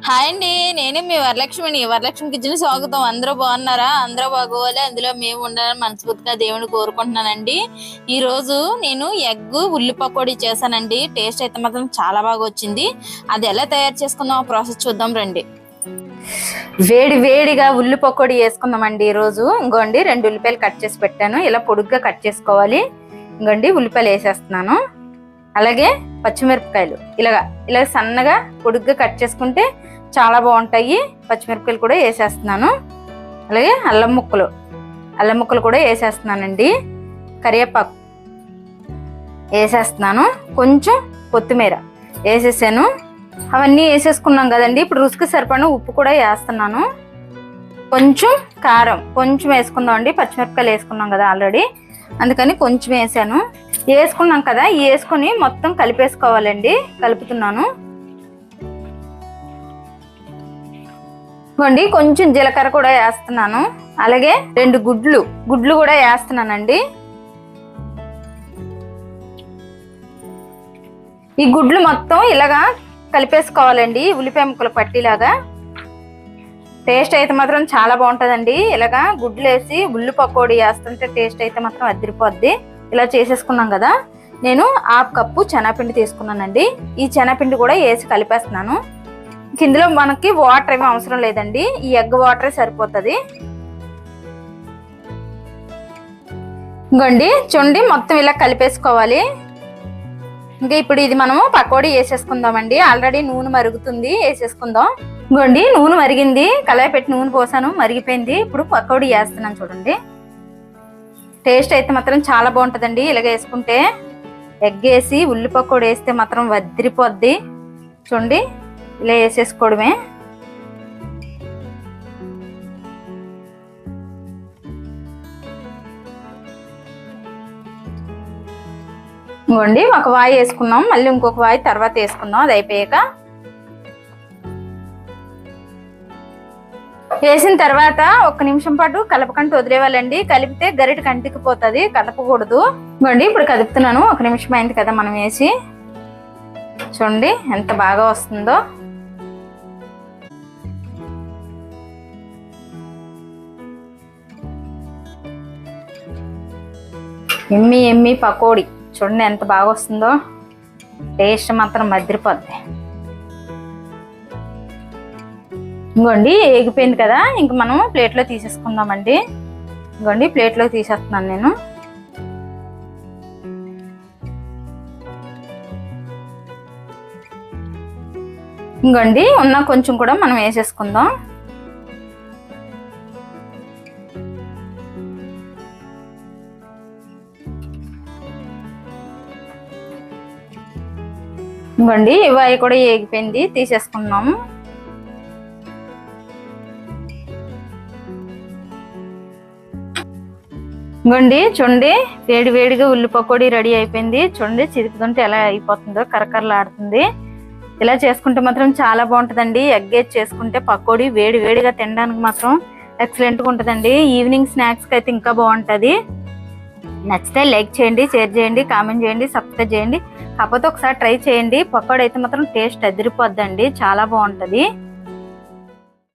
Hi అండి, నేనే మీ వరలక్ష్మిని. Varalakshmi kitchen స్వాగతం. అందరూ బాగున్నారా? అందరూ బాగోవాలి, అందులో మేము ఉండాలని మనస్ఫూర్తిగా దేవుని కోరుకుంటున్నానండి. ఈ రోజు నేను ఎగ్ ఉల్లి పకోడీ చేశానండి. టేస్ట్ అయితే మాత్రం చాలా బాగా వచ్చింది. అది ఎలా తయారు చేసుకుందాం ప్రాసెస్ చూద్దాం రండి. వేడి వేడిగా ఉల్లి పకోడీ వేసుకుందామండి. ఈరోజు ఇంకోండి 2 ఉల్లిపాయలు కట్ చేసి పెట్టాను. ఇలా పొడుగ్గా కట్ చేసుకోవాలి. ఇంకోండి ఉల్లిపాయలు వేసేస్తున్నాను. అలాగే పచ్చిమిరపకాయలు ఇలా సన్నగా పొడుగ్గా కట్ చేసుకుంటే చాలా బాగుంటాయి. పచ్చిమిరపకాయలు కూడా వేసేస్తున్నాను. అలాగే అల్లం ముక్కలు కూడా వేసేస్తున్నానండి. కరివేపాకు వేసేస్తున్నాను. కొంచెం కొత్తిమీర వేసేసాను. అవన్నీ వేసేసుకున్నాం కదండి. ఇప్పుడు రుచికి సరిపడిన ఉప్పు కూడా వేస్తున్నాను. కొంచెం కారం కొంచెం వేసుకుందాం అండి. పచ్చిమిరపకాయలు వేసుకున్నాం కదా ఆల్రెడీ, అందుకని కొంచెం వేసాను. వేసుకున్నాం కదా, వేసుకొని మొత్తం కలిపేసుకోవాలండి. కలుపుతున్నాను. కొంచెం జీలకర్ర కూడా వేస్తున్నాను. అలాగే 2 గుడ్లు కూడా వేస్తున్నానండి. ఈ గుడ్లు మొత్తం ఇలాగా కలిపేసుకోవాలండి, ఉల్లిపాయ ముక్కలు పట్టిలాగా. టేస్ట్ అయితే మాత్రం చాలా బాగుంటుందండి. ఇలాగా గుడ్లు వేసి ఉల్లి పకోడీ వేస్తుంటే టేస్ట్ అయితే మాత్రం అదిరిపోద్ది. ఇలా చేసేసుకున్నాం కదా. నేను 1/2 కప్పు శనగపిండి తీసుకున్నానండి. ఈ శనగపిండి కూడా వేసి కలిపేస్తున్నాను. ఇందులో మనకి వాటర్ ఏమీ అవసరం లేదండి. ఈ ఎగ్ వాటరే సరిపోతుంది. ఇంకోండి చూడండి, మొత్తం ఇలా కలిపేసుకోవాలి. ఇంకా ఇప్పుడు ఇది మనము పకోడీ వేసేసుకుందామండి. ఆల్రెడీ నూనె మరుగుతుంది, వేసేసుకుందాం. ఇంకోండి నూనె మరిగింది. కళాయి పెట్టి నూనె పోసాను, మరిగిపోయింది. ఇప్పుడు పకోడీ వేస్తున్నాను చూడండి. టేస్ట్ అయితే మాత్రం చాలా బాగుంటుందండి. ఇలాగ వేసుకుంటే ఎగ్ వేసి ఉల్లి పకోడీ వేస్తే మాత్రం వదిరిపోద్ది. చూడండి ఇలా వేసేసుకోవడమే. ఇంకోండి ఒక వాయి వేసుకున్నాం, మళ్ళీ ఇంకొక వాయి తర్వాత వేసుకుందాం. అది అయిపోయాక వేసిన తర్వాత 1 నిమిషం పాటు కలపకంటూ వదిలేవాళ్ళండి. కలిపితే గరిటె కంటికి పోతుంది, కలపకూడదు. ఇంకోండి ఇప్పుడు కలుపుతున్నాను. 1 నిమిషం అయింది కదా మనం వేసి. చూడండి ఎంత బాగా వస్తుందో. ఎమ్మి పకోడీ చూడండి ఎంత బాగా వస్తుందో. టేస్ట్ మాత్రం మదిరిపోద్ది. ఇంకోండి ఏగిపోయింది కదా, ఇంక మనం ప్లేట్లో తీసేసుకుందామండి. ఇంకోండి ప్లేట్లో తీసేస్తున్నాను నేను. ఇంకోండి ఉన్న కొంచెం కూడా మనం వేసేసుకుందాం. ఇంకోండి ఇవి కూడా ఏగిపోయింది, తీసేసుకున్నాము. ఇంకోండి చూడండి వేడిగా ఉల్లి పకోడీ రెడీ అయిపోయింది. చూడండి చిరుకుతుంటే ఎలా అయిపోతుందో, కరకరలాడుతుంది. ఇలా చేసుకుంటే మాత్రం చాలా బాగుంటుందండి. ఎగ్ వేసి చేసుకుంటే పకోడీ వేడిగా తినడానికి మాత్రం ఎక్సలెంట్గా ఉంటుందండి. ఈవినింగ్ స్నాక్స్కి అయితే ఇంకా బాగుంటుంది. నచ్చితే లైక్ చేయండి, షేర్ చేయండి, కామెంట్ చేయండి, సబ్స్క్రైబ్ చేయండి. కాకపోతే ఒకసారి ట్రై చేయండి. పకోడీ అయితే మాత్రం టేస్ట్ అదిరిపోద్దండి, చాలా బాగుంటుంది.